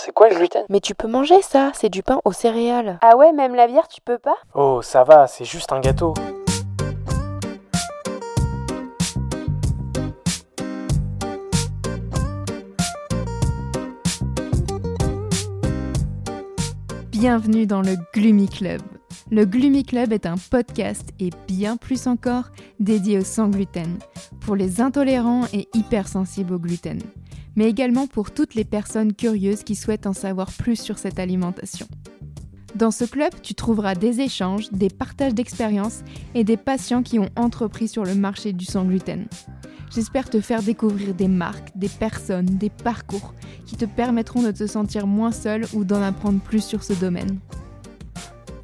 c'est quoi le gluten? Mais tu peux manger ça, c'est du pain aux céréales. Ah ouais, même la bière, tu peux pas? Oh, ça va, c'est juste un gâteau. Bienvenue dans le Gloomy Club. Le Gloomy Club est un podcast et bien plus encore dédié au sans gluten, pour les intolérants et hypersensibles au gluten, mais également pour toutes les personnes curieuses qui souhaitent en savoir plus sur cette alimentation. Dans ce club, tu trouveras des échanges, des partages d'expériences et des patients qui ont entrepris sur le marché du sans gluten. J'espère te faire découvrir des marques, des personnes, des parcours qui te permettront de te sentir moins seul ou d'en apprendre plus sur ce domaine.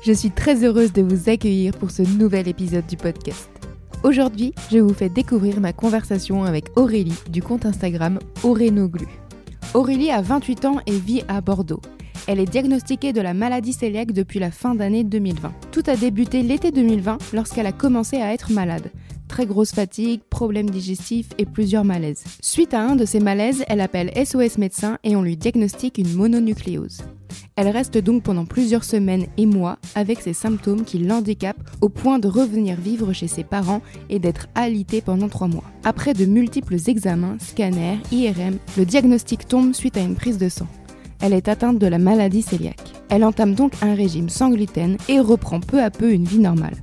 Je suis très heureuse de vous accueillir pour ce nouvel épisode du podcast. Aujourd'hui, je vous fais découvrir ma conversation avec Aurélie du compte Instagram Aurénoglu. Aurélie a 28 ans et vit à Bordeaux. Elle est diagnostiquée de la maladie cœliaque depuis la fin d'année 2020. Tout a débuté l'été 2020 lorsqu'elle a commencé à être malade. Très grosse fatigue, problèmes digestifs et plusieurs malaises. Suite à un de ces malaises, elle appelle SOS médecin et on lui diagnostique une mononucléose. Elle reste donc pendant plusieurs semaines et mois avec ces symptômes qui l'handicapent au point de revenir vivre chez ses parents et d'être alitée pendant 3 mois. Après de multiples examens, scanners, IRM, le diagnostic tombe suite à une prise de sang. Elle est atteinte de la maladie cœliaque. Elle entame donc un régime sans gluten et reprend peu à peu une vie normale.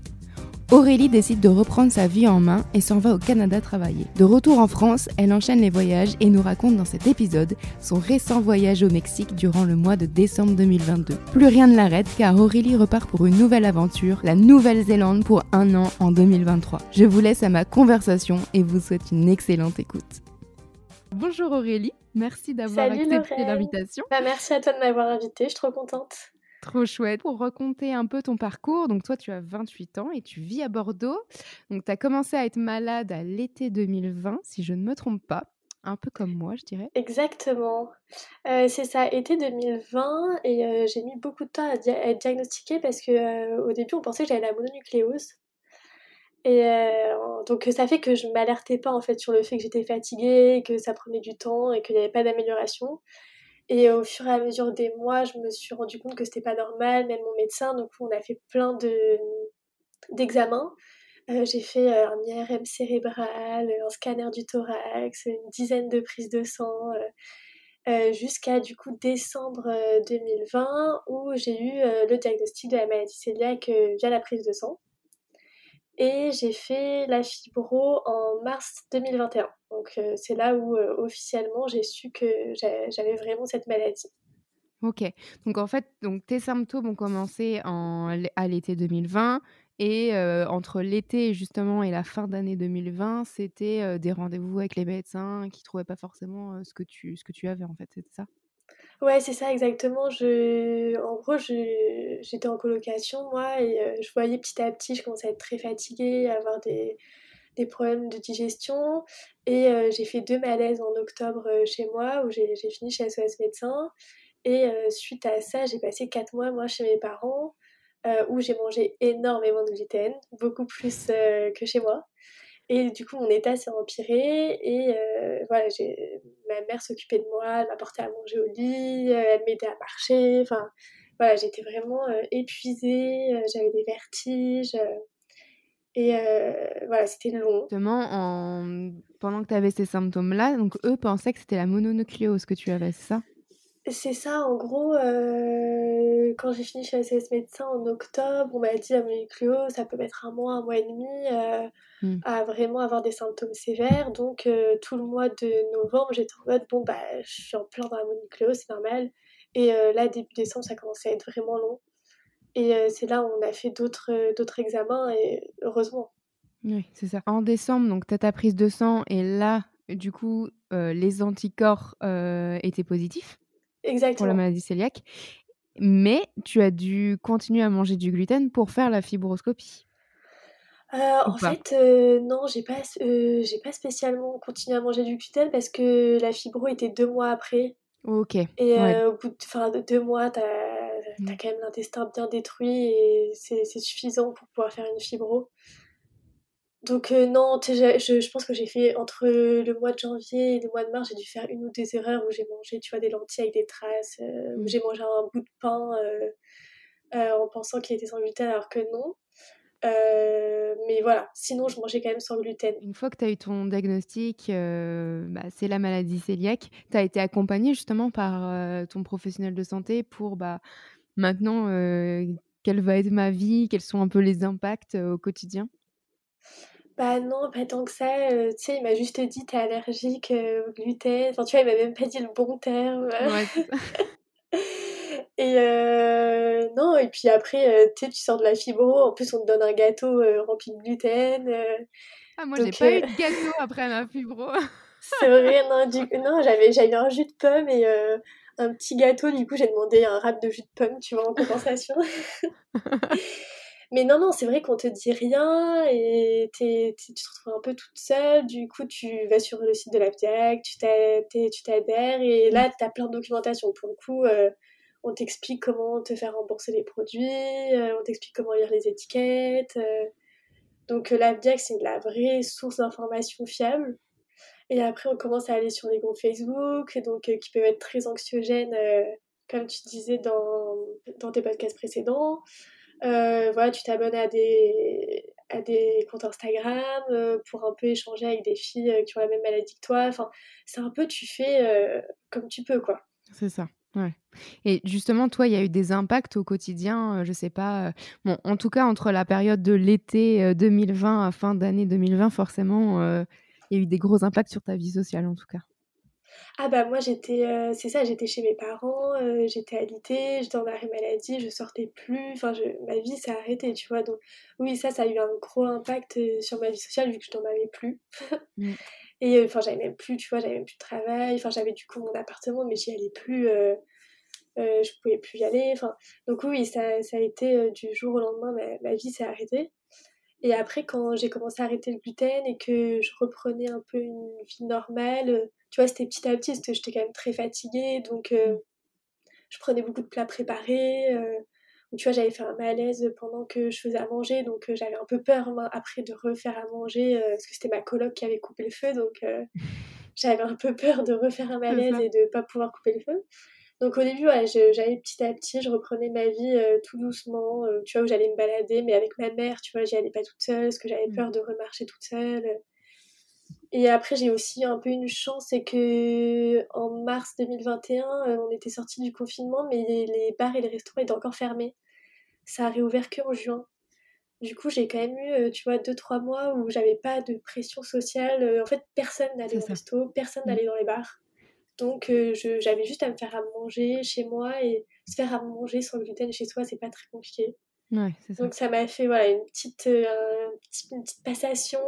Aurélie décide de reprendre sa vie en main et s'en va au Canada travailler. De retour en France, elle enchaîne les voyages et nous raconte dans cet épisode son récent voyage au Mexique durant le mois de décembre 2022. Plus rien ne l'arrête car Aurélie repart pour une nouvelle aventure, la Nouvelle-Zélande pour 1 an en 2023. Je vous laisse à ma conversation et vous souhaite une excellente écoute. Bonjour Aurélie, merci d'avoir accepté l'invitation. Merci à toi de m'avoir invitée, je suis trop contente. Trop chouette. Pour raconter un peu ton parcours, donc toi tu as 28 ans et tu vis à Bordeaux. Donc tu as commencé à être malade à l'été 2020, si je ne me trompe pas. Un peu comme moi, je dirais. Exactement. C'est ça, été 2020 et j'ai mis beaucoup de temps à être diagnostiquée parce que au début on pensait que j'avais la mononucléose. Et donc ça fait que je m'alertais pas en fait sur le fait que j'étais fatiguée, que ça prenait du temps et qu'il n'y avait pas d'amélioration. Et au fur et à mesure des mois, je me suis rendu compte que c'était pas normal, même mon médecin. Donc on a fait plein d'examens. J'ai fait un IRM cérébral, un scanner du thorax, une dizaine de prises de sang, jusqu'à du coup décembre 2020 où j'ai eu le diagnostic de la maladie cœliaque via la prise de sang. Et j'ai fait la fibro en mars 2021. Donc c'est là où officiellement j'ai su que j'avais vraiment cette maladie. Ok, donc en fait, tes symptômes ont commencé à l'été 2020 et entre l'été justement et la fin d'année 2020, c'était des rendez-vous avec les médecins qui ne trouvaient pas forcément ce que tu avais en fait, c'était ça? Ouais, c'est ça exactement. En gros, j'étais en colocation moi et je voyais petit à petit, je commençais à être très fatiguée, à avoir des problèmes de digestion et j'ai fait 2 malaises en octobre chez moi où j'ai fini chez SOS médecin et suite à ça, j'ai passé 4 mois moi chez mes parents où j'ai mangé énormément de gluten, beaucoup plus que chez moi. Et du coup, mon état s'est empiré et voilà, ma mère s'occupait de moi, elle m'apportait à manger au lit, elle m'aidait à marcher. Enfin, voilà, j'étais vraiment épuisée, j'avais des vertiges et voilà, c'était long. Justement, pendant que tu avais ces symptômes-là, donc eux pensaient que c'était la mononucléose que tu avais, c'est ça? C'est ça, en gros, quand j'ai fini chez SOS médecin en octobre, on m'a dit la mononucléose, ça peut mettre 1 mois et demi, à vraiment avoir des symptômes sévères. Donc tout le mois de novembre, j'étais en mode bon bah je suis en plein dans la mononucléose, c'est normal. Et là début décembre, ça commençait à être vraiment long. Et c'est là où on a fait d'autres examens et heureusement. Oui, c'est ça. En décembre, donc tu as ta prise de sang et là, du coup, les anticorps étaient positifs pour la Exactement. maladie cœliaque, mais tu as dû continuer à manger du gluten pour faire la fibroscopie ou En pas? fait, non, j'ai pas spécialement continué à manger du gluten parce que la fibro était 2 mois après. OK, Et ouais. au bout de 2 mois, t'as Mmh. quand même l'intestin bien détruit et c'est suffisant pour pouvoir faire une fibro. Donc non, tu sais, je pense que j'ai fait entre le mois de janvier et le mois de mars, j'ai dû faire une ou deux erreurs où j'ai mangé, tu vois, des lentilles avec des traces, où Mm. j'ai mangé un bout de pain en pensant qu'il était sans gluten alors que non. Mais voilà, sinon je mangeais quand même sans gluten. Une fois que tu as eu ton diagnostic, c'est la maladie cœliaque, tu as été accompagnée justement par ton professionnel de santé pour maintenant, quelle va être ma vie? Quels sont un peu les impacts au quotidien? Bah non, pas tant que ça, tu sais, il m'a juste dit: «Tu es allergique, au gluten». Enfin, tu vois, il m'a même pas dit le bon terme. Ouais, c'est ça. Et non, et puis après, tu sais, tu sors de la fibro, en plus on te donne un gâteau, rempli de gluten, Ah moi j'ai donc pas eu de gâteau après ma fibro. c'est vrai, non, non, j'avais eu un jus de pomme et un petit gâteau, du coup, j'ai demandé un wrap de jus de pomme, tu vois, en compensation. Mais non, non, c'est vrai qu'on te dit rien et tu te retrouves un peu toute seule. Du coup, tu vas sur le site de l'APDIAC, tu t'adhères et Mmh. là, tu as plein de documentation. Pour le coup, on t'explique comment te faire rembourser les produits, on t'explique comment lire les étiquettes. Donc, l'APDIAC, c'est de la vraie source d'information fiable. Et après, on commence à aller sur les groupes Facebook, donc, qui peuvent être très anxiogènes, comme tu disais dans tes podcasts précédents. Voilà, tu t'abonnes à des comptes Instagram pour un peu échanger avec des filles qui ont la même maladie que toi. Enfin, c'est un peu, tu fais comme tu peux, quoi. C'est ça, ouais. Et justement, toi, il y a eu des impacts au quotidien, je sais pas, bon, en tout cas, entre la période de l'été, 2020 à fin d'année 2020, forcément, il y a eu des gros impacts sur ta vie sociale, en tout cas? Ah bah moi j'étais, c'est ça, j'étais chez mes parents, j'étais alitée, j'étais en arrêt maladie, je sortais plus, enfin ma vie s'est arrêtée, tu vois? Donc oui, ça a eu un gros impact, sur ma vie sociale vu que je n'en avais plus. Mmh. Et enfin j'avais même plus, tu vois, j'avais même plus de travail, enfin j'avais du coup mon appartement mais j'y allais plus, je pouvais plus y aller, enfin donc oui, ça a été, du jour au lendemain, ma vie s'est arrêtée. Et après quand j'ai commencé à arrêter le gluten et que je reprenais un peu une vie normale, tu vois, c'était petit à petit parce que j'étais quand même très fatiguée donc Mmh. je prenais beaucoup de plats préparés, ou tu vois, j'avais fait un malaise pendant que je faisais à manger donc j'avais un peu peur moi après de refaire à manger, parce que c'était ma coloc qui avait coupé le feu donc j'avais un peu peur de refaire un C'est malaise ça. et de pas pouvoir couper le feu. Donc au début, ouais, j'allais petit à petit, je reprenais ma vie tout doucement, tu vois, où j'allais me balader, mais avec ma mère, tu vois, j'y allais pas toute seule, parce que j'avais Mmh. peur de remarcher toute seule. Et après, j'ai aussi un peu une chance, c'est que en mars 2021, on était sortis du confinement, mais les bars et les restaurants étaient encore fermés. Ça a réouvert qu'en juin. Du coup, j'ai quand même eu, tu vois, 2 3 mois où j'avais pas de pression sociale. En fait, personne n'allait C'est au ça. resto, personne Mmh. n'allait dans les bars. Donc, j'avais juste à me faire à manger chez moi et se faire à manger sans gluten chez soi, c'est pas très compliqué. Ouais, c'est ça. Donc, ça m'a fait voilà, une petite passation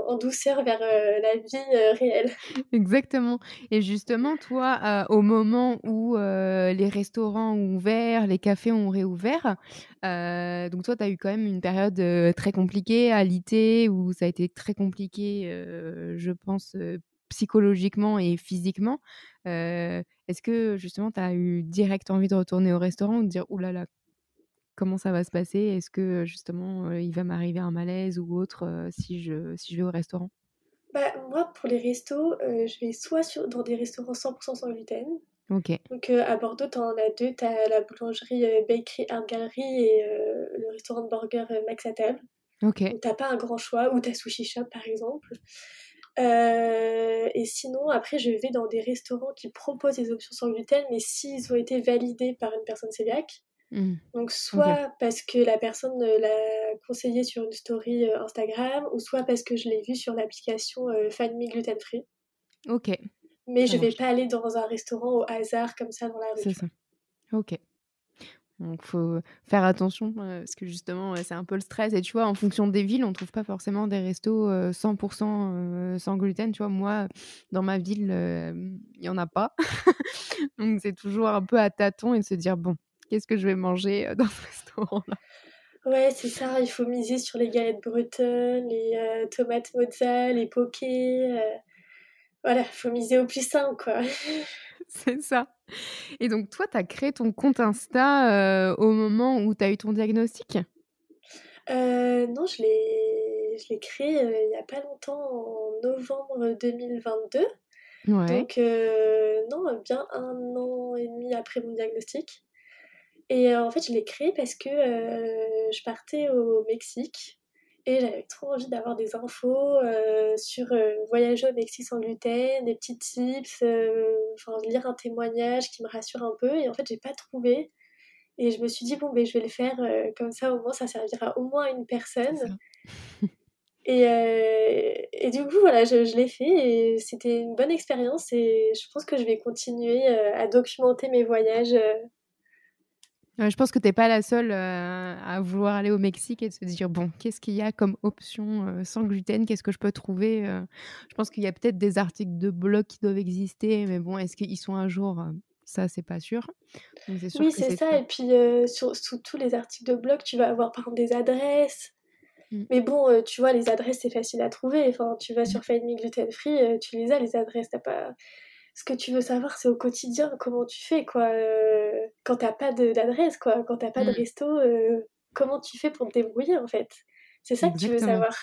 en douceur vers la vie réelle. Exactement. Et justement, toi, au moment où, les restaurants ont ouvert, les cafés ont réouvert, donc toi, tu as eu quand même une période, très compliquée, alitée, où ça a été très compliqué, je pense, psychologiquement et physiquement. Est-ce que justement, tu as eu direct envie de retourner au restaurant ou de dire: «Ouh là là, comment ça va se passer? Est-ce que, justement, il va m'arriver un malaise ou autre, si je vais au restaurant?» Bah, moi, pour les restos, je vais soit dans des restaurants 100% sans gluten. OK. Donc, à Bordeaux, tu en as 2, tu as la boulangerie Bakery Art Gallery et le restaurant de burger Max à table. OK. Donc, tu pas un grand choix, ou tu as Sushi Shop par exemple. Et sinon, après, je vais dans des restaurants qui proposent des options sans gluten, mais s'ils ont été validés par une personne cœliaque. Mmh. Donc, OK. soit parce que la personne l'a conseillé sur une story Instagram, ou soit parce que je l'ai vu sur l'application Find Me Gluten Free. OK, Mais ça je vais marche. pas aller dans un restaurant au hasard comme ça dans la rue, C'est tu ça. OK. Donc faut faire attention, parce que justement, c'est un peu le stress et tu vois, en fonction des villes, on trouve pas forcément des restos, 100 sans gluten, tu vois? Moi, dans ma ville, il y en a pas. Donc c'est toujours un peu à tâtons et de se dire: «Bon, qu'est-ce que je vais manger, dans ce restaurant-là?» Ouais, c'est ça, il faut miser sur les galettes bretonnes, les tomates mozza, les pokés, voilà, faut miser au plus simple, quoi. C'est ça. Et donc toi, tu as créé ton compte Insta, au moment où tu as eu ton diagnostic? Non, je l'ai créé il n'y a pas longtemps, en novembre 2022. Ouais. Donc, non, bien 1 an et demi après mon diagnostic. Et en fait, je l'ai créé parce que je partais au Mexique et j'avais trop envie d'avoir des infos sur voyager au Mexique sans gluten, des petits tips, enfin lire un témoignage qui me rassure un peu. Et en fait, j'ai pas trouvé. Et je me suis dit, bon, ben, je vais le faire comme ça, au moins, ça servira au moins à une C'est personne. ça. Et du coup, voilà, je l'ai fait et c'était une bonne expérience et je pense que je vais continuer à documenter mes voyages. Je pense que tu es pas la seule, à vouloir aller au Mexique et de se dire: «Bon, qu'est-ce qu'il y a comme option, sans gluten? Qu'est-ce que je peux trouver?» Je pense qu'il y a peut-être des articles de blog qui doivent exister, mais bon, est-ce qu'ils sont à jour? Ça, c'est pas sûr. Donc c'est sûr Oui, que c'est c'est ça. très Et puis, sous tous les articles de blog, tu vas avoir par exemple des adresses. mmh, Mais bon, tu vois, les adresses, c'est facile à trouver. Enfin, tu vas mmh, sur Find Me Gluten Free, tu les as, les adresses. T'as pas... Ce que tu veux savoir, c'est au quotidien, comment tu fais, quoi. Quand t'as pas d'adresse, quoi. Quand t'as pas de mmh, resto, comment tu fais pour te débrouiller, en fait. C'est ça que tu veux exactement. savoir.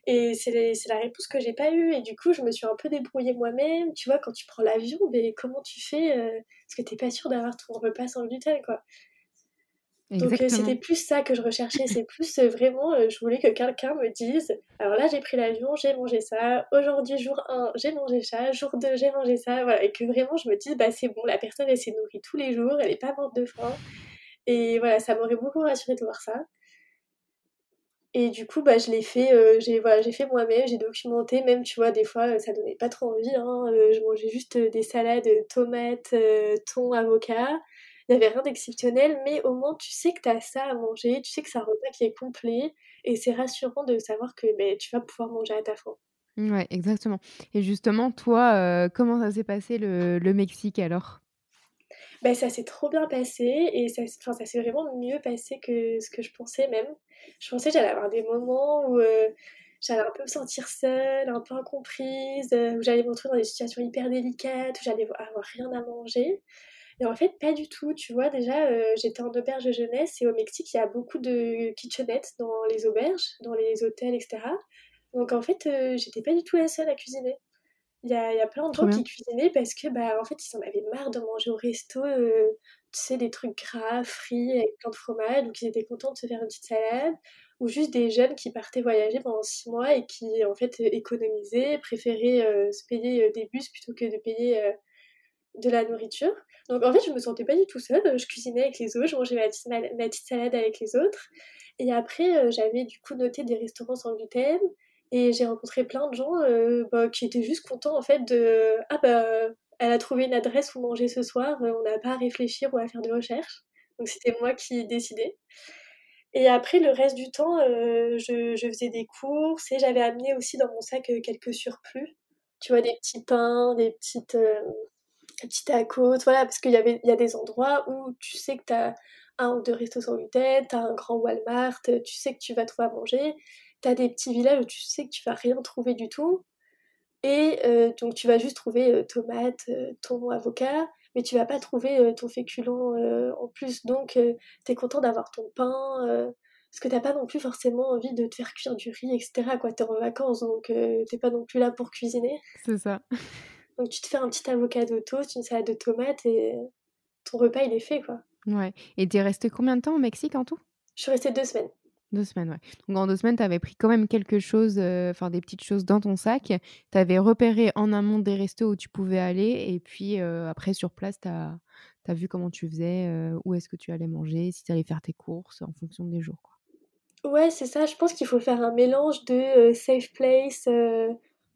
Et c'est la réponse que j'ai pas eue. Et du coup, je me suis un peu débrouillée moi-même. Tu vois, quand tu prends l'avion, ben, comment tu fais parce que t'es pas sûr d'avoir ton repas sans gluten, quoi. Donc c'était Exactement. plus ça que je recherchais, c'est plus vraiment, je voulais que quelqu'un me dise: «Alors là, j'ai pris l'avion, j'ai mangé ça, aujourd'hui jour 1, j'ai mangé ça, jour 2, j'ai mangé ça», voilà, et que vraiment je me dise: «Bah, c'est bon, la personne, elle s'est nourrie tous les jours, elle est pas morte de faim», et voilà, ça m'aurait beaucoup rassurée de voir ça. Et du coup, bah, je l'ai fait, j'ai fait moi-même, j'ai documenté, même, tu vois, des fois, ça donnait pas trop envie, hein, je mangeais juste, des salades, tomates, thon, avocat. Il y avait rien d'exceptionnel, mais au moins tu sais que tu as ça à manger, tu sais que c'est un repas qui est complet et c'est rassurant de savoir que, beh, tu vas pouvoir manger à ta faim. Ouais, exactement. Et justement, toi, comment ça s'est passé le Mexique alors? Bah, ça s'est trop bien passé et ça s'est vraiment mieux passé que ce que je pensais même. Je pensais que j'allais avoir des moments où, j'allais un peu me sentir seule, un peu incomprise, où j'allais me retrouver dans des situations hyper délicates, où j'allais avoir rien à manger, et en fait pas du tout, tu vois? Déjà, j'étais en auberge de jeunesse et au Mexique, il y a beaucoup de kitchenettes dans les auberges, dans les hôtels et cetera. Donc en fait, j'étais pas du tout la seule à cuisiner. Il y a plein de Trop gens qui bien. cuisinaient parce que, bah, en fait, ils en avaient marre de manger au resto, tu sais, des trucs gras, frits, avec plein de fromage, donc ils étaient contents de se faire une petite salade. Ou juste des jeunes qui partaient voyager pendant 6 mois et qui, en fait, économisaient, préféraient, se payer, des bus plutôt que de payer, de la nourriture. Donc en fait, je me sentais pas du tout seule, je cuisinais avec les autres, je mangeais ma petite salade avec les autres. Et après, j'avais du coup noté des restaurants sans gluten et j'ai rencontré plein de gens, bah, qui étaient juste contents en fait de: «Ah bah, elle a trouvé une adresse où manger ce soir, on n'a pas à réfléchir ou à faire de recherches». Donc c'était moi qui décidais. Et après le reste du temps, je faisais des courses et j'avais amené aussi dans mon sac, quelques surplus. Tu vois, des petits pains, des petits tacos, voilà, parce il y a des endroits où tu sais que tu as 1 ou 2 restos sans gluten, tu as un grand Walmart, tu sais que tu vas trouver à manger. Tu as des petits villages où tu sais que tu vas rien trouver du tout et donc tu vas juste trouver, tomates, thon, avocat, mais tu vas pas trouver, ton féculent, en plus. Donc tu es content d'avoir ton pain, parce que tu as pas non plus forcément envie de te faire cuire du riz et cetera, quoi. Tu es en vacances, donc tu es pas non plus là pour cuisiner. C'est ça. Donc tu te fais un petit avocado toast, une salade de tomates et ton repas, il est fait, quoi. Ouais. Et tu es restée combien de temps au Mexique en tout? Je suis restée 2 semaines. 2 semaines, ouais. Donc en 2 semaines, tu avais pris quand même quelque chose, enfin des petites choses dans ton sac. Tu avais repéré en amont des restos où tu pouvais aller et puis, après sur place, tu as vu comment tu faisais, où est-ce que tu allais manger, si tu allais faire tes courses en fonction des jours, quoi. Ouais, c'est ça, je pense qu'il faut faire un mélange safe place,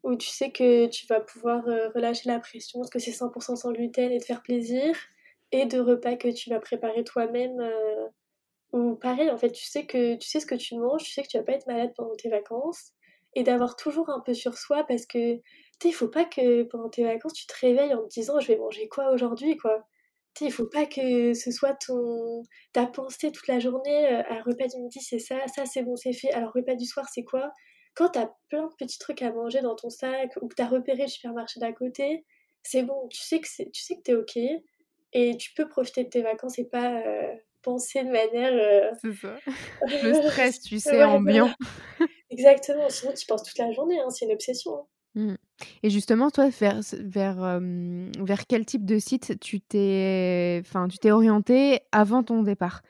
où tu sais que tu vas pouvoir, relâcher la pression parce que c'est 100 sans gluten et te faire plaisir, et de repas que tu vas préparer toi-même, où pareil, en fait, tu sais ce que tu manges, tu sais que tu vas pas être malade pendant tes vacances, et d'avoir toujours un peu sur soi parce que, tu sais, il faut pas que pendant tes vacances, tu te réveilles en te disant: «Je vais manger quoi aujourd'hui?» quoi. Tu sais, il faut pas que ce soit ta pensée toute la journée, «Ah, repas du midi, c'est ça, ça c'est bon, c'est fait, alors repas du soir, c'est quoi?» Quand tu as plein de petits trucs à manger dans ton sac ou que tu as repéré le supermarché d'à côté, c'est bon, tu sais que tu es OK et tu peux profiter de tes vacances et pas, penser de manière, C'est ça. Le stress, tu sais, ouais, voilà. ambiant. Exactement, sinon tu penses toute la journée, hein, c'est une obsession, hein. Mmh. Et justement, toi, vers quel type de site tu t'es orientée avant ton départ?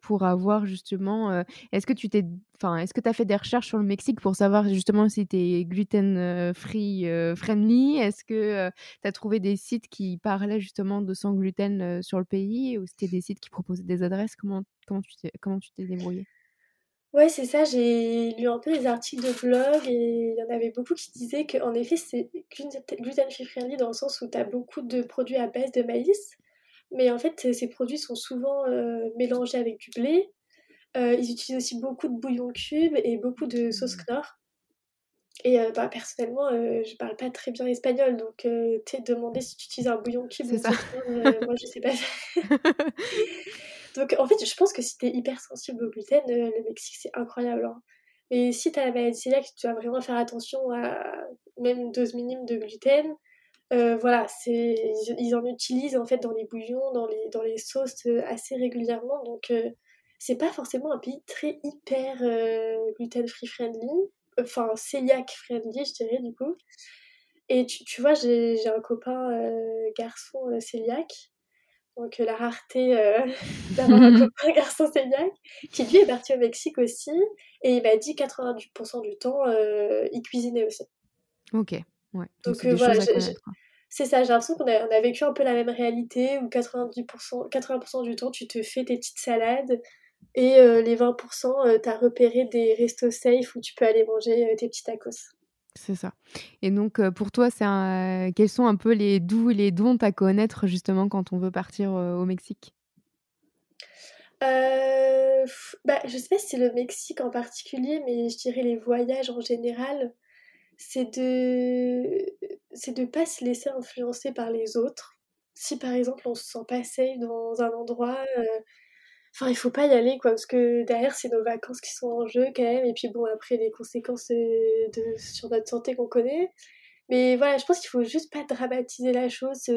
Pour avoir justement, est-ce que est-ce que tu as fait des recherches sur le Mexique pour savoir justement si tu es gluten, free, friendly? Est-ce que, tu as trouvé des sites qui parlaient justement de sans gluten, sur le pays ou c'était des sites qui proposaient des adresses? Comment tu t'es débrouillée? Ouais, c'est ça, j'ai lu un peu les articles de blog et il y en avait beaucoup qui disaient qu'en effet, c'est gluten free friendly dans le sens où tu as beaucoup de produits à base de maïs, mais en fait, ces produits sont souvent, mélangés avec du blé. Ils utilisent aussi beaucoup de bouillon cube et beaucoup de sauce Knorr et bah, personnellement, je parle pas très bien espagnol donc tu sais, demander si tu utilises un bouillon cube ou C'est une ça. sauce Knorr, moi je sais pas faire. Donc en fait, je pense que si tu es hypersensible au gluten, le Mexique, c'est incroyable, hein. Mais si tu as la maladie cœliaque, tu dois vraiment faire attention à même une dose minime de gluten. Voilà, ils en utilisent en fait dans les bouillons, dans les sauces, assez régulièrement donc c'est pas forcément un pays très hyper, gluten free friendly, enfin celiac friendly, je dirais du coup et tu vois, j'ai un copain, garçon, cœliaque donc la rareté, d'avoir un copain garçon cœliaque qui lui est parti au Mexique aussi et il m'a dit 90 du temps, il cuisinait aussi. OK, ouais, donc Donc c'est des voilà, choses à j'ai connaître, quoi. c'est ça, j'ai l'impression qu'on a vécu un peu la même réalité où 80 du temps, tu te fais tes petites salades et les 20 tu as repéré des restos safe où tu peux aller manger, tes petits tacos. C'est ça. Et donc, pour toi, quels sont un peu les do's et les don'ts à connaître justement quand on veut partir, au Mexique? Bah, je sais pas si c'est le Mexique en particulier, mais je dirais les voyages en général. C'est de c'est de pas se laisser influencer par les autres. Si par exemple on se sent pas safe dans un endroit, enfin il faut pas y aller quoi, parce que derrière c'est nos vacances qui sont en jeu quand même et puis bon après les conséquences, de sur notre santé qu'on connaît. Mais voilà, je pense qu'il faut juste pas dramatiser la chose,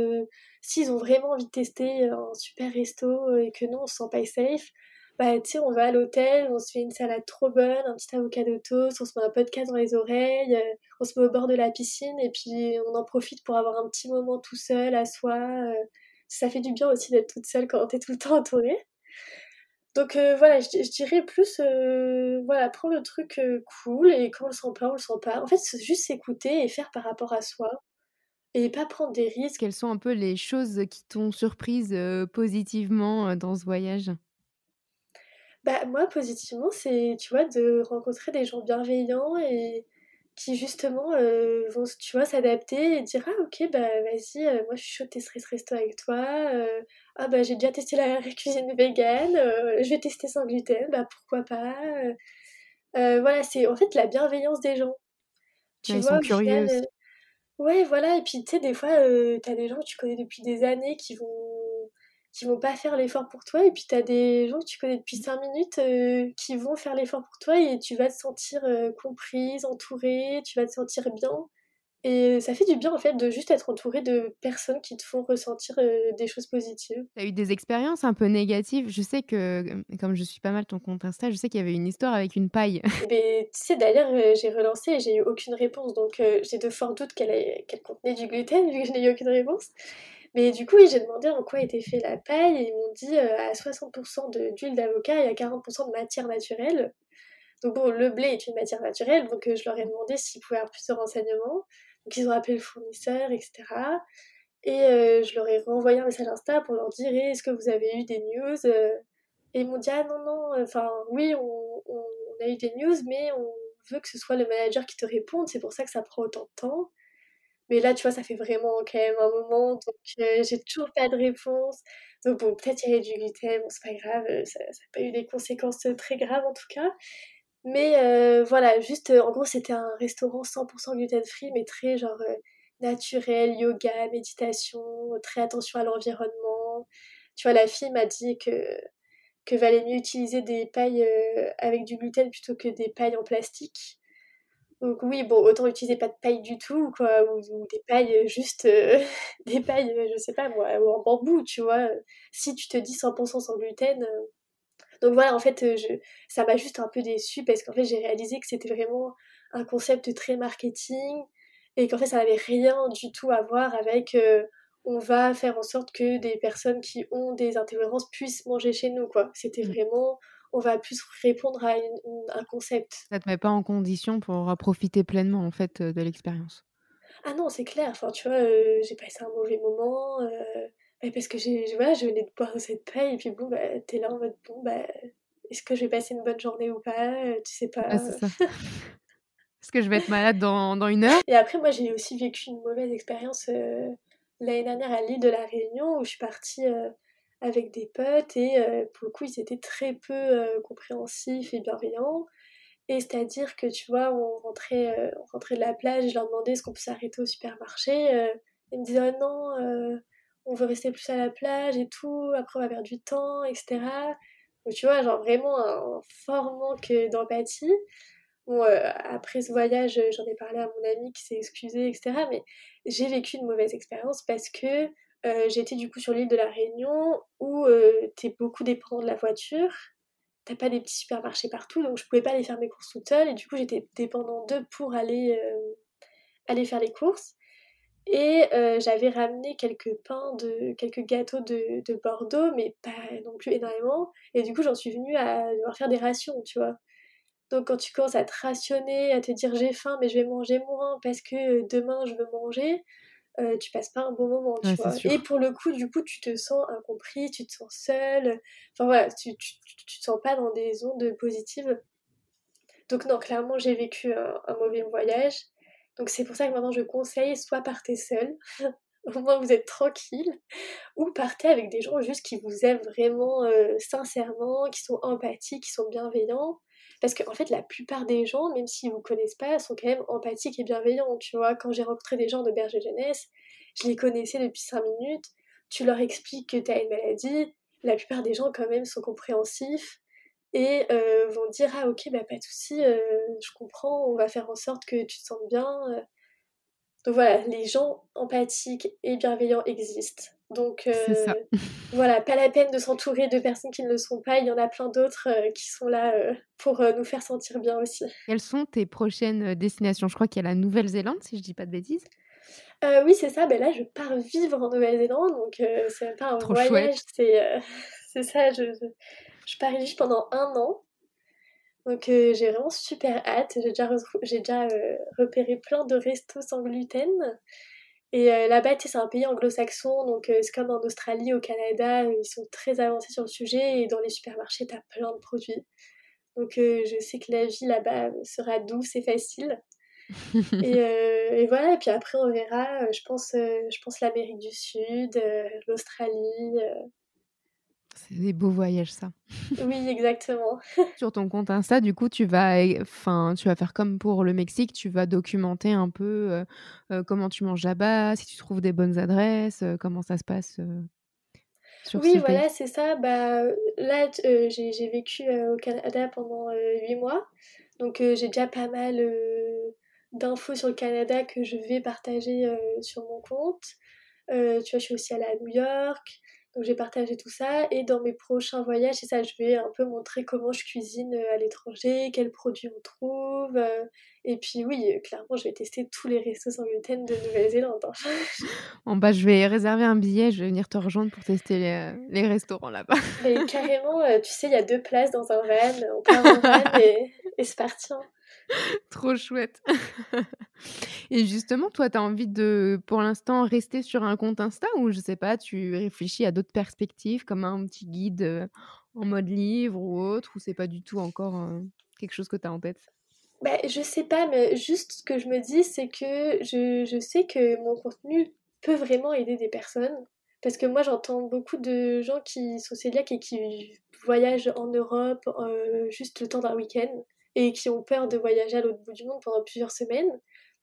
s'ils ont vraiment envie de tester un super resto, et que nous on se sent pas safe, bah, tu sais, on va à l'hôtel, on se fait une salade trop bonne, un petit avocado toast, on se met un podcast dans les oreilles, on se met au bord de la piscine et puis on en profite pour avoir un petit moment tout seul à soi, ça fait du bien aussi d'être toute seule quand tu es tout le temps entourée. Donc voilà, je dirais plus, voilà, prendre le truc, cool et quand on le sent pas, on le sent pas. En fait, c'est juste s'écouter et faire par rapport à soi et pas prendre des risques. Quelles sont un peu les choses qui t'ont surprise, positivement, dans ce voyage? Bah, moi, positivement, c'est, tu vois, de rencontrer des gens bienveillants et qui justement, vont tu vois, s'adapter et dire: «Ah OK, bah, vas-y, moi je suis chaude de tester ce resto avec toi, ah bah, j'ai déjà testé la cuisine végane, je vais tester sans gluten, bah, pourquoi pas?» Voilà, c'est en fait la bienveillance des gens. Ouais, Tu ils sont vois, au curieux final, aussi. ouais, voilà et puis tu sais, des fois, tu des gens que tu connais depuis des années qui vont pas faire l'effort pour toi et puis t'as des gens que tu connais depuis 5 minutes, qui vont faire l'effort pour toi et tu vas te sentir, comprise, entourée, tu vas te sentir bien et ça fait du bien, en fait, de juste être entourée de personnes qui te font ressentir, des choses positives. Tu as eu des expériences un peu négatives? Je sais que, comme je suis pas mal ton compte Insta, je sais qu'il y avait une histoire avec une paille. Et beh, tu sais, d'ailleurs, j'ai relancé et j'ai eu aucune réponse donc j'ai de forts doutes qu'elle contenait du gluten vu que je n'ai eu aucune réponse. Mais du coup, oui, j'ai demandé en quoi était fait la paille et ils m'ont dit, à 60 d'huile d'avocat et à 40 de matière naturelle. Donc bon, le blé est une matière naturelle, donc je leur ai demandé s'ils pouvaient avoir plus de renseignements. Donc ils ont appelé le fournisseur et cetera et je leur ai renvoyé un message Insta pour leur dire: «Eh, est-ce que vous avez eu des news?» Et ils m'ont dit: «Ah non, non, enfin oui, on a eu des news, mais on veut que ce soit le manager qui te réponde, c'est pour ça que ça prend autant de temps». Mais là, tu vois, ça fait vraiment quand même un moment, donc j'ai toujours pas de réponse. Donc bon, peut-être il y avait du gluten, bon, c'est pas grave, ça a pas eu des conséquences, très graves en tout cas. Mais voilà, juste, en gros, c'était un restaurant 100 gluten free, mais très genre, naturel, yoga, méditation, très attention à l'environnement. Tu vois, la fille m'a dit que valait mieux utiliser des pailles, avec du gluten plutôt que des pailles en plastique. Donc oui, bon, autant utiliser pas de paille du tout quoi ou des pailles, juste, des pailles, je sais pas moi, ou en bambou, tu vois? Si tu te dis 100 sans gluten, Donc voilà, en fait, ça m'a juste un peu déçue parce qu'en fait, j'ai réalisé que c'était vraiment un concept très marketing et qu'en fait, ça n'avait rien du tout à voir avec on va faire en sorte que des personnes qui ont des intolérances puissent manger chez nous, quoi. C'était vraiment, on va plus répondre à un concept. Ça te met pas en condition pour profiter pleinement en fait de l'expérience. Ah non, c'est clair, enfin, tu vois, j'ai passé un mauvais moment, parce que voilà, je venais de boire cette paille et puis bon, bah, t'es là en mode, bon, bah, est-ce que je vais passer une bonne journée ou pas? Tu sais Ouais, pas. c'est ça. Est-ce que je vais être malade dans 1 heure? Et après, moi, j'ai aussi vécu une mauvaise expérience l'année dernière à l'île de la Réunion où je suis partie avec des potes et pour le coup, ils étaient très peu compréhensifs et bienveillants. Et c'est-à-dire que, tu vois, on rentrait de la plage, je leur demandais est-ce qu'on peut s'arrêter au supermarché. Ils me disaient oh non, on veut rester plus à la plage et tout, après on va perdre du temps, etc. Donc, tu vois, genre vraiment un fort manque d'empathie. Bon, après ce voyage, j'en ai parlé à mon ami qui s'est excusé, etc. Mais j'ai vécu une mauvaise expérience parce que j'étais du coup sur l'île de la Réunion où t'es beaucoup dépendant de la voiture. T'as pas des petits supermarchés partout, donc je pouvais pas aller faire mes courses toute seule. Et du coup, j'étais dépendant d'eux pour aller faire les courses. Et j'avais ramené quelques gâteaux de Bordeaux, mais pas non plus énormément. Et du coup, j'en suis venue à devoir faire des rations, tu vois. Donc quand tu commences à te rationner, à te dire j'ai faim mais je vais manger moins parce que demain je veux manger, tu passes pas un bon moment, Ouais, tu c'est vois. Et sûr. pour le coup, du coup, tu te sens incompris, tu te sens seul. Enfin voilà, tu te sens pas dans des ondes positives. Donc non, clairement, j'ai vécu un mauvais voyage. Donc c'est pour ça que maintenant je conseille soit partez seul, au moins vous êtes tranquille, ou partez avec des gens juste qui vous aiment vraiment sincèrement, qui sont empathiques, qui sont bienveillants. Parce qu'en fait, la plupart des gens, même s'ils vous connaissent pas, sont quand même empathiques et bienveillants. Tu vois, quand j'ai rencontré des gens de Berger Jeunesse, je les connaissais depuis 5 minutes, tu leur expliques que tu as une maladie, la plupart des gens quand même sont compréhensifs et vont dire ah ok bah pas de souci, je comprends, on va faire en sorte que tu te sentes bien. Donc voilà, les gens empathiques et bienveillants existent. Donc C'est ça. voilà, pas la peine de s'entourer de personnes qui ne le sont pas. Il y en a plein d'autres qui sont là pour nous faire sentir bien aussi. Quelles sont tes prochaines destinations? Je crois qu'il y a la Nouvelle-Zélande, si je dis pas de bêtises. Oui, c'est ça. Ben là, je pars vivre en Nouvelle-Zélande. Donc c'est même pas un Trop voyage, chouette. c'est ça. Je pars y vivre pendant 1 an. Donc j'ai vraiment super hâte. J'ai déjà repéré plein de restos sans gluten. Et là-bas, tu sais, c'est un pays anglo-saxon, donc c'est comme en Australie, au Canada, ils sont très avancés sur le sujet et dans les supermarchés, t'as plein de produits. Donc je sais que la vie là-bas sera douce et facile. Et voilà, et puis après on verra, je pense l'Amérique du Sud, l'Australie. C'est des beaux voyages, ça. Oui, exactement. Sur ton compte Insta, du coup, tu vas faire comme pour le Mexique, tu vas documenter un peu, comment tu manges là-bas, si tu trouves des bonnes adresses, comment ça se passe, sur Oui, ce pays? voilà, c'est ça. Bah, là, j'ai vécu au Canada pendant 8 mois. Donc, j'ai déjà pas mal d'infos sur le Canada que je vais partager sur mon compte. Tu vois, je suis aussi allée à New York. Donc, j'ai partagé tout ça. Et dans mes prochains voyages, c'est ça, je vais un peu montrer comment je cuisine à l'étranger, quels produits on trouve. Et puis, oui, clairement, je vais tester tous les restos sans gluten de Nouvelle-Zélande, hein. Bon, bah, je vais réserver un billet, je vais venir te rejoindre pour tester les restaurants là-bas. Mais carrément, tu sais, il y a 2 places dans un van, on part en van et c'est parti, hein. Trop chouette. Et justement, toi, tu as envie de, pour l'instant, rester sur un compte Insta ou je sais pas, tu réfléchis à d'autres perspectives comme un petit guide, en mode livre ou autre, ou c'est pas du tout encore, quelque chose que tu as en tête? Bah, je sais pas, mais juste ce que je me dis, c'est que je sais que mon contenu peut vraiment aider des personnes. Parce que moi, j'entends beaucoup de gens qui sont cœliaques et qui voyagent en Europe juste le temps d'un week-end et qui ont peur de voyager à l'autre bout du monde pendant plusieurs semaines.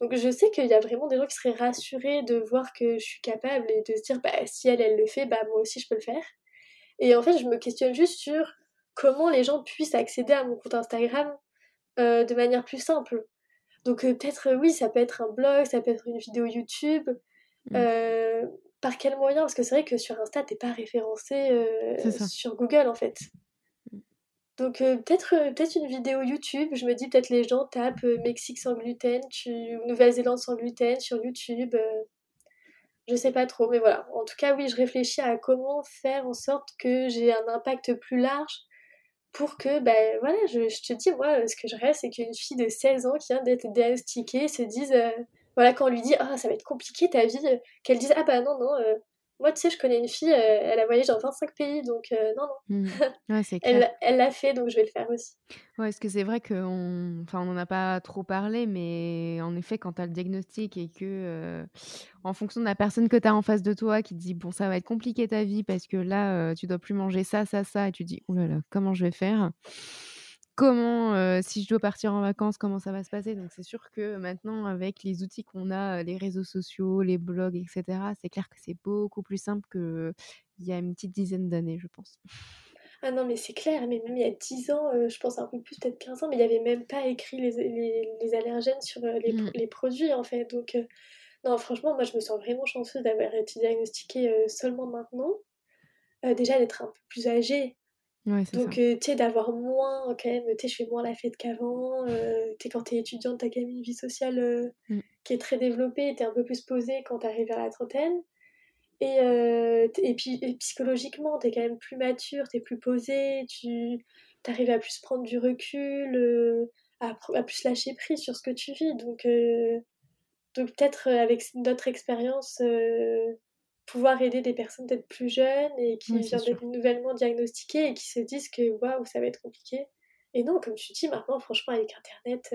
Donc je sais qu'il y a vraiment des gens qui seraient rassurés de voir que je suis capable et de se dire, bah si elle le fait, bah moi aussi je peux le faire. Et en fait, je me questionne juste sur comment les gens puissent accéder à mon compte Instagram de manière plus simple. Donc peut-être, oui, ça peut être un blog, ça peut être une vidéo YouTube. Mmh, Euh, Par quel moyen? Parce que c'est vrai que sur Insta, t'es pas référencé c'est ça. sur Google en fait. peut-être une vidéo YouTube. Je me dis peut-être les gens tapent Mexique sans gluten, Nouvelle-Zélande sans gluten sur YouTube. Je sais pas trop, mais voilà. En tout cas, oui, je réfléchis à comment faire en sorte que j'ai un impact plus large pour que, ben voilà, je te dis, moi, ce que je rêve, c'est qu'une fille de 16 ans qui vient d'être diagnostiquée se dise, voilà, quand on lui dit, ah, ça va être compliqué ta vie, qu'elle dise, ah bah non, non, moi, tu sais, je connais une fille, elle a voyagé dans 25 pays, donc non, non. Ouais, c'est clair. Elle l'a fait, donc je vais le faire aussi. Ouais, parce que c'est vrai qu'on n'en a pas trop parlé, mais en effet, quand tu as le diagnostic et que, en fonction de la personne que tu as en face de toi qui te dit: «Bon, ça va être compliqué ta vie parce que là, tu dois plus manger ça, ça, ça» et tu te dis: «Ouh là là, comment je vais faire? Comment, si je dois partir en vacances, comment ça va se passer?» Donc c'est sûr que maintenant avec les outils qu'on a, les réseaux sociaux, les blogs et cetera, c'est clair que c'est beaucoup plus simple qu'il y a une petite dizaine d'années, je pense. Ah non, mais c'est clair, mais même il y a 10 ans, je pense un peu plus, peut-être 15 ans, mais il y avait même pas écrit les allergènes sur, Mmh. les produits, en fait, donc non, franchement, moi, je me sens vraiment chanceuse d'avoir été diagnostiquée, seulement maintenant. Déjà d'être un peu plus âgée, Ouais, c'est ça. donc tu sais, d'avoir moins quand même, tu sais, je fais moins la fête qu'avant, tu sais, quand t'es étudiante, tu quand même une vie sociale, Mmh. qui est très développée, t'es un peu plus posée quand t'arrives vers la trentaine et puis et psychologiquement, t'es quand même plus mature, t'es plus posée, tu à plus prendre du recul, à plus lâcher prise sur ce que tu vis, donc peut-être, avec notre expérience, pouvoir aider des personnes peut-être plus jeunes et Oui, qui c'est viennent sûr. d'être nouvellement diagnostiquées et qui se disent que waouh, ça va être compliqué. Et non, comme tu dis, maintenant, franchement, avec internet,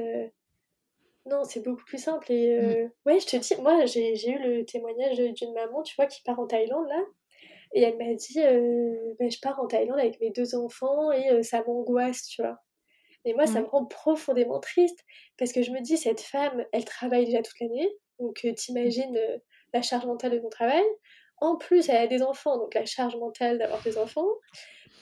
non, c'est beaucoup plus simple et Mmh. ouais, je te dis, moi, j'ai eu le témoignage, d'une maman, tu vois, qui part en Thaïlande là et elle m'a dit, «Bah, je pars en Thaïlande avec mes 2 enfants et ça m'angoisse», tu vois? Et moi, ça me Ouais. rend profondément triste parce que je me dis: «Cette femme, elle travaille déjà toute l'année, donc tu Mmh. la charge mentale de ton travail. En plus, elle a des enfants, donc la charge mentale d'avoir des enfants.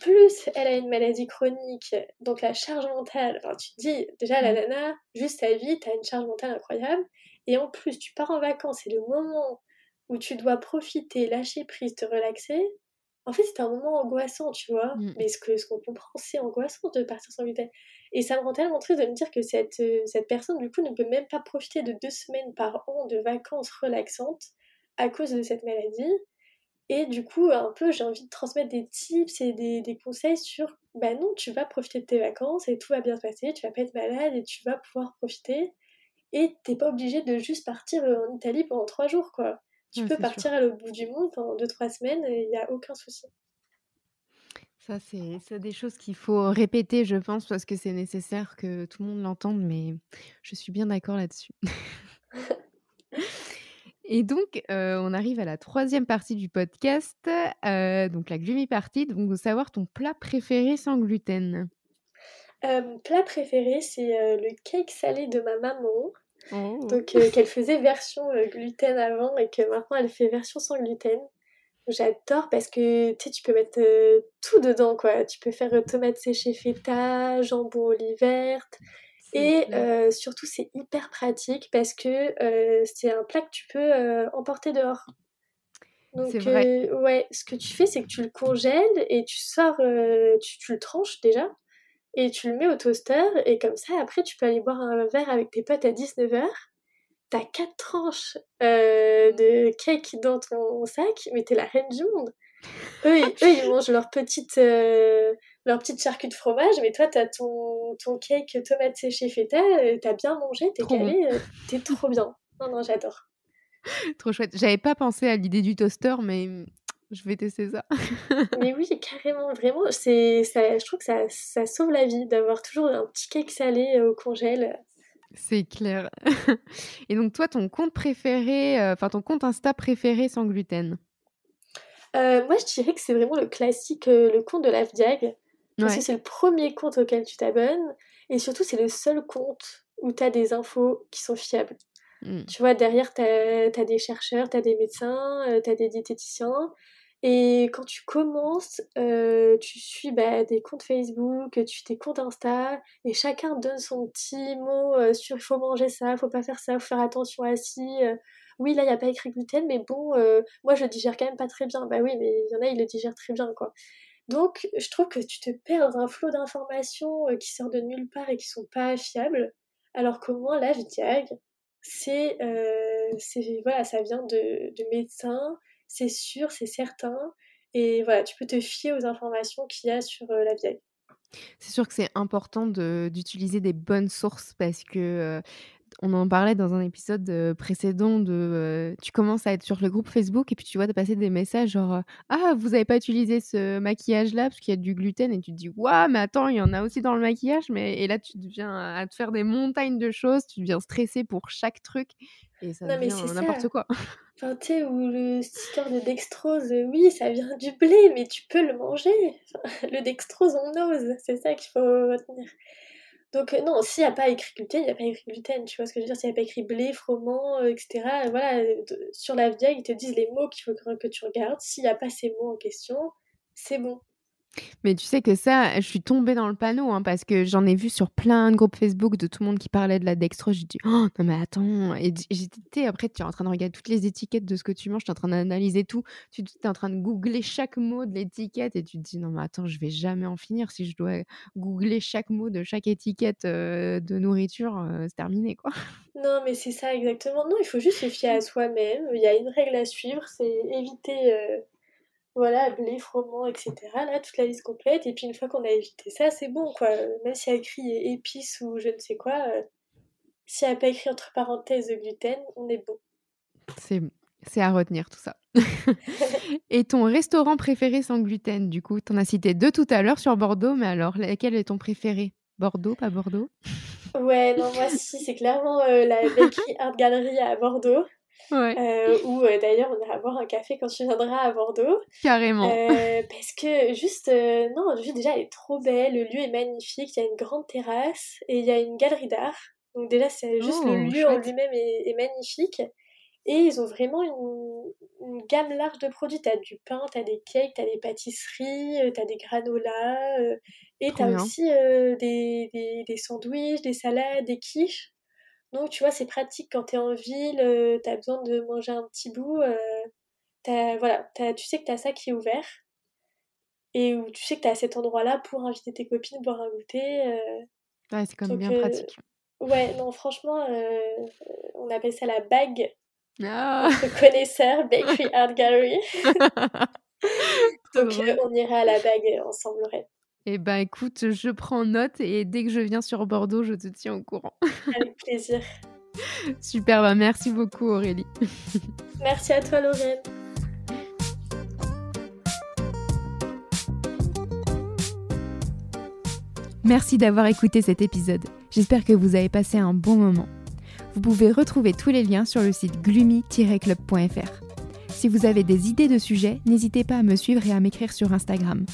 Plus elle a une maladie chronique, donc la charge mentale», enfin, tu te dis: «Déjà la Mmh. nana, juste sa vie, tu as une charge mentale incroyable et en plus tu pars en vacances, c'est le moment où tu dois profiter, lâcher prise, te relaxer». En fait, c'était un moment angoissant, tu vois? Mmh. Mais ce qu'on comprend, c'est angoissant de partir sans gluten et ça me rend tellement triste de me dire que cette personne, du coup, ne peut même pas profiter de 2 semaines par an de vacances relaxantes à cause de cette maladie et du coup, un peu, j'ai envie de transmettre des tips et des conseils sur, bah non, tu vas profiter de tes vacances et tout va bien se passer, tu vas pas être malade et tu vas pouvoir profiter et tu pas obligé de juste partir, en Italie pendant 3 jours, quoi. Tu Ouais, peux c'est partir sûr. à l'autre bout du monde pendant 2-3 semaines et il y a aucun souci. Ça, c'est des choses qu'il faut répéter, je pense, parce que c'est nécessaire que tout le monde l'entende, mais je suis bien d'accord là-dessus. Et donc, on arrive à la troisième partie du podcast, donc la gloomy party, donc de savoir ton plat préféré sans gluten. Plat préféré, c'est, le cake salé de ma maman, Oh! donc qu'elle faisait version, gluten avant et que maintenant elle fait version sans gluten. J'adore parce que, tu sais, tu peux mettre, tout dedans, quoi. Tu peux faire, tomates séchées feta, jambon olive verte C'est et clair. surtout c'est hyper pratique parce que, c'est un plat que tu peux, emporter dehors. C'est Donc vrai. ouais, ce que tu fais, c'est que tu le congèles et tu sors, tu le tranches déjà et tu le mets au toaster et comme ça après tu peux aller boire un verre avec tes potes à 19h. T'as 4 tranches, de cake dans ton sac, mais t'es la reine du monde. Ils mangent leur petite charcut de fromage, mais toi t'as ton cake tomate séchée feta, tu bien mangé, t'es Trop bon, calé, tu trop bien. Non, non, j'adore. trop chouette. J'avais pas pensé à l'idée du toaster, mais je vais tester ça. Mais oui, carrément, vraiment, c'est ça je trouve que ça sauve la vie d'avoir toujours un petit cake salé, au congèle. C'est clair. Et donc toi, ton compte préféré, enfin ton compte Insta préféré sans gluten? Moi, je dirais que c'est vraiment le classique, le compte de l'AFDIAG, parce que Ouais. c'est le premier compte auquel tu t'abonnes et surtout, c'est le seul compte où tu as des infos qui sont fiables. Mmh. Tu vois, derrière, tu as des chercheurs, tu as des médecins, tu as des diététiciens et quand tu commences, tu suis, bah, des comptes Facebook, des comptes Insta et chacun donne son petit mot, sur: «Il faut manger ça, faut pas faire ça, faut faire attention à ci, oui, là, il y a pas écrit gluten, mais bon, moi, je le digère quand même pas très bien». Bah oui, mais il y en a, ils le digèrent très bien, quoi. Donc, je trouve que tu te perds dans un flot d'informations qui sortent de nulle part et qui sont pas fiables, alors qu'au moins l'AFDIAG, voilà, ça vient de médecins, c'est sûr, c'est certain, et voilà, tu peux te fier aux informations qu'il y a sur l'AFDIAG. C'est sûr que c'est important d'utiliser des bonnes sources parce que, on en parlait dans un épisode, précédent tu commences à être sur le groupe Facebook et puis tu vois passer des messages genre, «Ah, vous avez pas utilisé ce maquillage-là parce qu'il y a du gluten» et tu te dis: «Waouh, mais attends, il y en a aussi dans le maquillage?» et là, tu deviens à te faire des montagnes de choses, tu deviens stressé pour chaque truc et ça Non, mais devient c'est ça. n'importe quoi. Enfin, tu sais, ou cette histoire de dextrose, oui, ça vient du blé, mais tu peux le manger. Enfin, le dextrose, on ose, c'est ça qu'il faut retenir. Donc non, s'il n'y a pas écrit gluten, il n'y a pas écrit gluten, tu vois ce que je veux dire? S'il n'y a pas écrit blé, froment, etc., voilà, sur la vieille, ils te disent les mots qu'il faut que tu regardes. S'il n'y a pas ces mots en question, c'est bon. Mais tu sais que ça, je suis tombée dans le panneau, hein, parce que j'en ai vu sur plein de groupes Facebook de tout le monde qui parlait de la dextrose. J'ai dit: «Oh non mais attends» et j'étais après tu es en train de regarder toutes les étiquettes de ce que tu manges, tu es en train d'analyser tout, tu es en train de googler chaque mot de l'étiquette et tu te dis: «Non mais attends, je vais jamais en finir si je dois googler chaque mot de chaque étiquette, de nourriture, c'est terminé quoi». Non, mais c'est ça exactement. Non, il faut juste se fier à soi-même. Il y a une règle à suivre, c'est éviter voilà, blé, froment, etc. Là, toute la liste complète. Et puis une fois qu'on a évité ça, c'est bon, quoi. Même s'il y a écrit épices ou je ne sais quoi, s'il n'y a pas écrit entre parenthèses gluten, on est bon. C'est à retenir tout ça. Et ton restaurant préféré sans gluten, du coup? Tu en as cité 2 tout à l'heure sur Bordeaux, mais alors lequel est ton préféré? Bordeaux, pas Bordeaux? Ouais, non, moi si, c'est clairement la Bakery Art Gallery à Bordeaux. Ouais, Où d'ailleurs on ira boire un café quand tu viendras à Bordeaux. carrément. Parce que juste, non, juste déjà elle est trop belle, le lieu est magnifique, il y a une grande terrasse et il y a une galerie d'art. Donc déjà c'est juste le Oh, lieu en chouette. lui-même est magnifique. Et ils ont vraiment une gamme large de produits. T'as du pain, t'as des cakes, t'as des pâtisseries, t'as des granolas, et Trop t'as bien. aussi des sandwichs, des salades, des quiches. Donc tu vois, c'est pratique quand t'es en ville, t'as besoin de manger un petit bout, voilà, tu sais que t'as ça qui est ouvert et où tu sais que t'as cet endroit-là pour inviter tes copines, boire un goûter. Ouais, c'est quand même Donc bien pratique. ouais, non, franchement, on appelle ça la bague Ah! entre connaisseurs, Bakery Art Gallery. Trop Donc drôle. on ira à la bague ensemble, Lorraine, Eh ben, écoute, je prends note et dès que je viens sur Bordeaux, je te tiens au courant. avec plaisir. Super, bah, merci beaucoup Aurélie. Merci à toi, Lorraine. Merci d'avoir écouté cet épisode. J'espère que vous avez passé un bon moment. Vous pouvez retrouver tous les liens sur le site gloomy-club.fr. Si vous avez des idées de sujets, n'hésitez pas à me suivre et à m'écrire sur Instagram.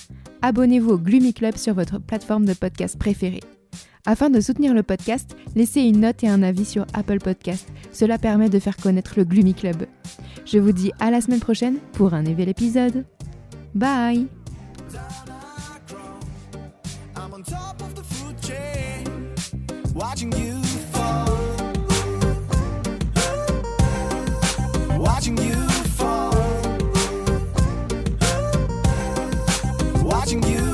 Abonnez-vous au Gloomy Club sur votre plateforme de podcast préférée. Afin de soutenir le podcast, laissez une note et un avis sur Apple Podcast. Cela permet de faire connaître le Gloomy Club. Je vous dis à la semaine prochaine pour un nouvel épisode. Bye! Watching you fall, watching you fall, watching you